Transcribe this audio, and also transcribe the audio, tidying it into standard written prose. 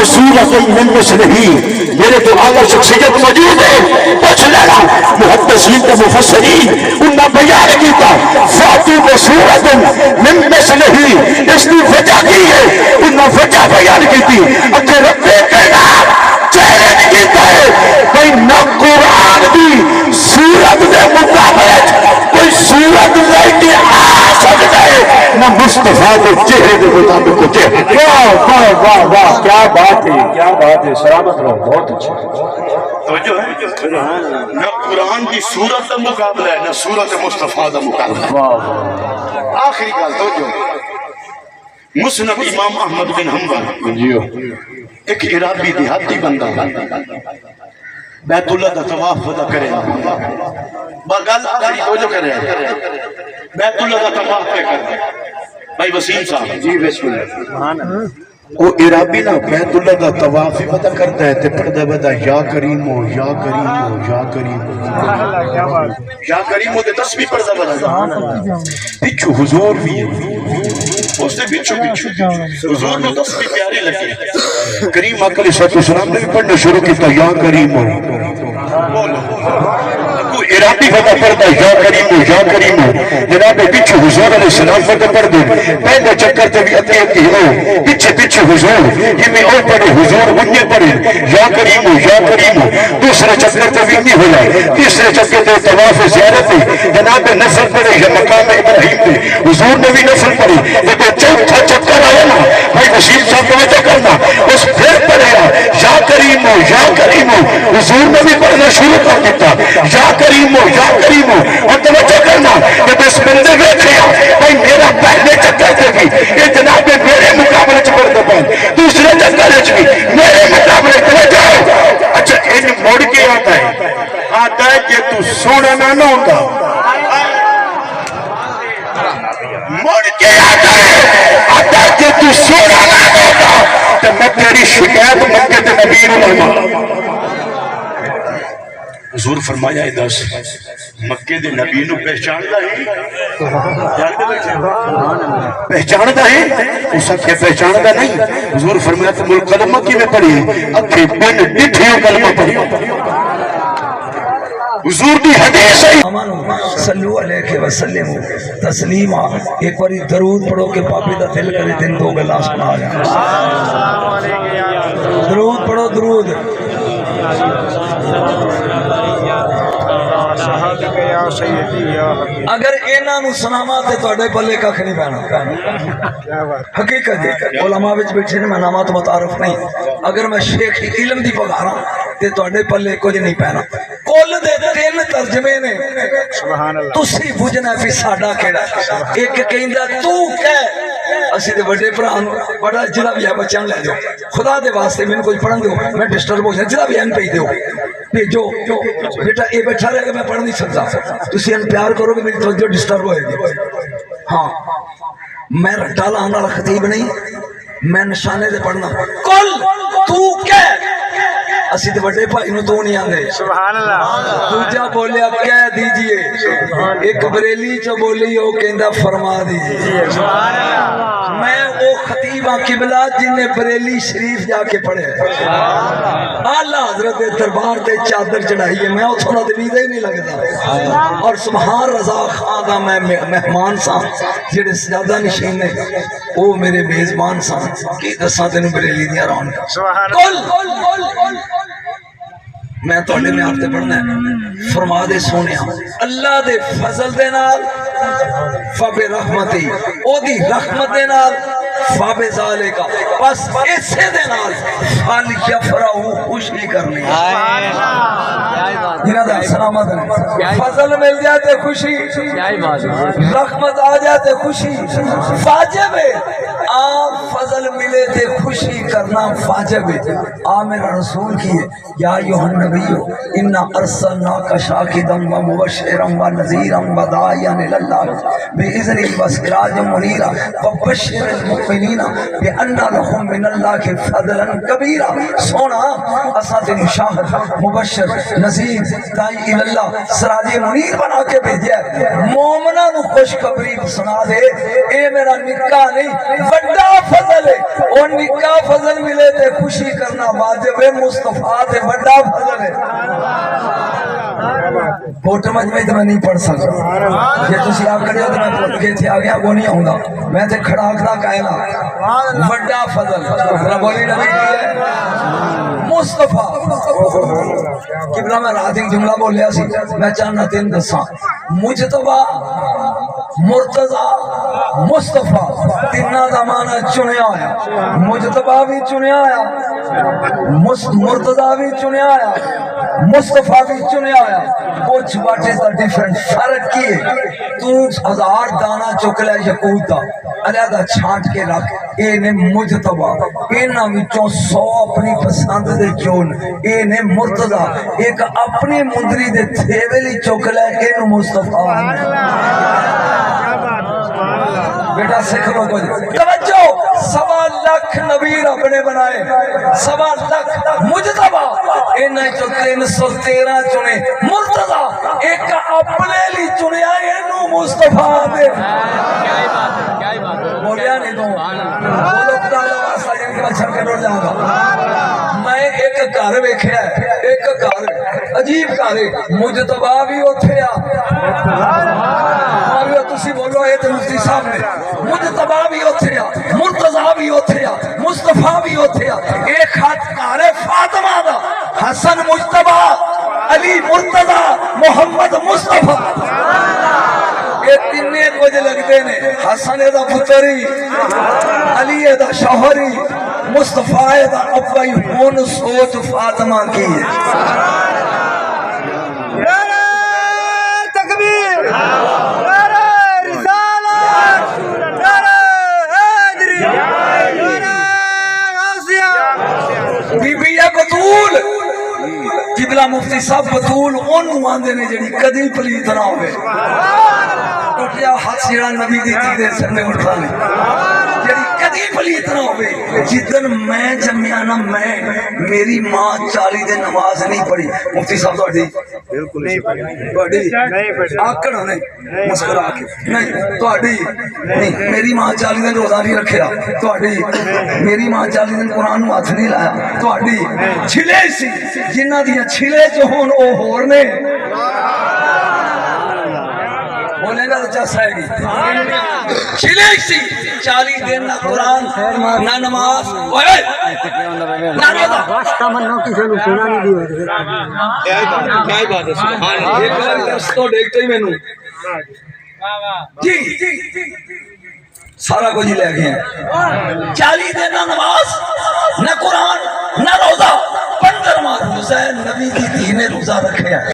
بصورت من مثلہ، میرے تو اعلیٰ شخصیت موجود ہے. پوچھ لینا محدثین کے مفسرین انہاں بیان کیتا فاتو بصورت من مثلہ، اس کی وجہ کی ہے انہاں وجہ بیان کی تھی. اگر رب کائنات چیلنج کیتا ہے بھئی نہ قرآن کی صورت دے مقابلے کوئی صورت لے کے آ سکتا ہے نہ مصطفیٰ کے چہرے کے مطابق کو چہرے. واہ واہ واہ واہ، کیا بات ہے، کیا بات ہے، سلامت رہو، بہت اچھا. توجہ ہے نہ قرآن کی صورت کا مقابلہ ہے نہ صورت مصطفیٰ کا مقابلہ. واہ آخری گل توجہ، مسند امام احمد بن حنبل جیو ایک عرابی دیہاتی بندہ بیت اللہ کا طواف ودا کرے بغل آخری توجہ کرے بیت اللہ کا طواف پہ کرے. بھائی وسیم صاحب جی بسم اللہ. وہ عرابی نا بیت اللہ کا طواف ودا کرتا ہے تے پڑھدا بدا یا کریم ہو یا کریم ہو یا کریم ہو یا کریم ہو تے تسبیح پڑھدا بدا پچھو حضور بھی اس سے پچھو حضور کو تسبیح پیاری لگی. کریم آقا علیہ السلام نے بھی پڑھنا شروع کیا یا کریم ہو. عرابی فتح پڑھتا یا کریم ہو یا کریم ہو. جناب پچھو حضور علیہ السلام فتح پڑھ دے پہلے چکر تے بھی اتی اتی ہو پیچھے پیچھے حضور یہ میں اور پڑھے حضور انہیں پڑھے یا کریم ہو یا کریم ہو. دوسرے چکر تے بھی نہیں ہو جائے. تیسرے چکر تے طواف زیارت ہے جناب نفل پڑھے یا مقام ابراہیم پہ حضور نے بھی نفل پڑھی. لیکن چوتھا چکر آیا نا بھائی وسیم صاحب کو وجہ کرنا اس پھر پڑھے یا کریم ہو یا کریم ہو. حضور نے بھی پڑھنا شروع کر دیتا یا کریم ہو یا کریم ہو. اور توجہ کرنا کہ اس بندے بیٹھے بھائی میرا پہلے چکر سے بھی یہ جناب میرے مقابلے چ پڑھتے پہ دوسرے چکر بھی میرے مقابلے چلے جاؤ. اچھا ان مڑ کے آتا ہے کہ تو سونا نہ ہوتا مڑ کے آتا ہے کہ تو سونا نہ ہوتا تو میں تیری شکایت مکہ تے نبی الرحمہ. حضور فرمایا ہے دس مکہ دے نبی نو پہچاندا ہے پہچاندا ہے اس کے پہچاندا نہیں. حضور فرمایا تم کلمہ کی میں پڑھی اکھے بن ڈٹھیو کلمہ پڑھی. حضور کی حدیث ہے صلو علیہ وسلم تسلیما. ایک باری درود پڑھو کہ پاپی دا دل کرے دن دو گلا سنا جائے. درود پڑھو درود. اگر اینا نو سناما تے توڑے پلے ککھ نہیں پہنا. حقیقت ہے علماء وچ بیٹھے نے میں نامات متعارف نہیں. اگر میں شیخ علم دی پگھارا تے توڑے پلے کچھ نہیں پہنا. کل دے تین ترجمے نے تسی بجھنا پی ساڈا کیڑا. ایک کہندا تو کہہ اسی دے بڑے بھرا بڑا جڑا بھی ہے بچن لے جاؤ خدا دے واسطے مینوں کچھ پڑھن دیو میں ڈسٹرب ہو جاں جڑا بھی این پہ دیو بھیجو بیٹا اے بیٹھا رہے گا میں پڑھ نہیں سکتا تسی ان پیار کرو گے میری توجہ ڈسٹرب ہوئے گی. ہاں میں ڈالا آنے والا خطیب نہیں میں نشانے دے پڑھنا. کل تو کہہ اسی تے بڑے بھائی نو تو نہیں آندے. سبحان اللہ. دوجا بولیا کہہ دیجئے. ایک بریلی جو بولی وہ کہندا فرما دیجئے. سبحان اللہ. میں وہ خطیب قبلہ جن نے بریلی شریف جا کے پڑھے اعلیٰ حضرت دربار تے چادر چڑھائی ہے. میں اتھوں دا ویزا ہی نہیں لگتا. اور سبحان رضا خان دا میں مہمان سا جڑے سجادہ نشین نے وہ میرے میزبان سا کی دساں تینوں بریلی دیاں رون. کل میں توڑے میں آرتے پڑھنا ہے. فرما دے سونے اللہ دے فضل دے نال فب رحمتی او دی رحمت دے نال فب ذالکا بس اسے دے نال فال یفرحو خوشی کرنی. جنہ دا سلامت ہے فضل مل جاتے خوشی رحمت آ جاتے خوشی واجب ہے. فضل ملے تے خوشی کرنا واجب ہے. میرا رسول کی ہے یا ایھا النبی انا ارسلناک شاہدا و مبشرا و نذیرا و داعیا الی اللہ باذنہ و سراجا منیرا وبشر المؤمنین بان لهم من اللہ فضلا کبیرا. سونا اساں تینوں شاہد مبشر نذیر داعی الی اللہ سراج منیر بنا کے بھیجا ہے. مومناں نو خوشخبری سنا دے اے میرا نکاح نہیں بڑا فضل ہے. او ایک فضل ملے تے خوشی کرنا واجب ہے، مصطفیٰ تے بڑا فضل ہے۔ فوٹو مجمع تو میں نہیں پڑھ سکتا، یہ تسی آپ کھڑے ہو تو میں پڑھ کے تھے آگیا وہ نہیں آؤں گا، میں تے کھڑا کھڑا کہنا بڑا فضل رب نبی کی ہے مصطفیٰ۔ قبلہ میں رات ایک جملہ بولیا سی، میں چاہنا تین دساں، مجتبہ مرتضی مصطفیٰ تینہ دا معنی چنیا آیا، مجتبہ بھی چنیا آیا، مرتضی بھی چنیا آیا، مصطفیٰ بھی چنیا آیا۔ پوچھ واٹ از دا ڈیفرنٹ، فرق کی ہے؟ تو 1000 دانہ چک لے یقوت دا علیحدہ چھانٹ کے رکھ، اے نے مجتبہ، انہاں وچوں 100 اپنی پسند دے چون، اے نے مرتضی، ایک اپنی مندری دے تھیولی چک لے، اینو مصطفیٰ۔ بیٹا سکھ لو کچھ توجہ، 1.25 لاکھ نبی رب نے بنائے، 1.25 لاکھ مجتبہ، انہیں جو 313 چنے، مرتضی ایک اپنے لی چنیا، اینو مصطفیٰ دے۔ بولیا نہیں تو بولو خدا لواسا جن کے بچھر کے روڑ جاؤں گا۔ میں ایک گھر ویکھیا ہے، ایک گھر عجیب گھر ہے، مجتبہ بھی اتھے آ، اور تسی بولو اے تے مفتی صاحب نے، مجتبہ بھی اتھے آ، مرتضی بھی اتھے آ، مصطفیٰ بھی اتھے آ، ایک خط گھر فاطمہ دا، حسن مجتبہ، علی مرتضی، محمد مصطفیٰ، یہ تینے وجہ لگتے نے، حسن دا پتری، علی دا شوہری، مصطفیٰ دا ابائی، ہون سوچ فاطمہ کی ہے۔ نعرہ تکبیر، نعرہ رسالت، نعرہ حیدری، نعرہ غوثیہ۔ بی بی ہے بطول، قبلہ مفتی صاحب بطول انہوں آندے نے جڑی کدی پلیت نہ ہوئے، ٹوٹیا ہاتھ جڑا نبی دی تیرے سرنے اٹھا لے، جڑی کدی پلیت نہ ہوئے۔ جدن میں جمعیانہ میں میری ماں 40 دن نماز نہیں پڑھی، مفتی صاحب توڑی آکڑ نہیں مسکرا کے نہیں توڑی نہیں، میری ماں 40 دن روزہ نہیں رکھیا، توڑی میری ماں 40 دن قرآن نو ہاتھ نہیں لایا، توڑی چھلے سی جنہ دیا چھلے جو ہون او ہور نے بولے گا تو چاس آئے گی، چھلے سی 40 دن نہ قرآن نہ نماز نہ روزہ۔ واسطہ منو کسی نے سنا نہیں تو دیکھتے ہی میں نوں جی سارا کچھ لے گئے ہیں، 40 دن نہ نماز نہ قرآن نہ روزہ، 15 ماہ حسین نبی کی دین روزہ رکھے ہیں۔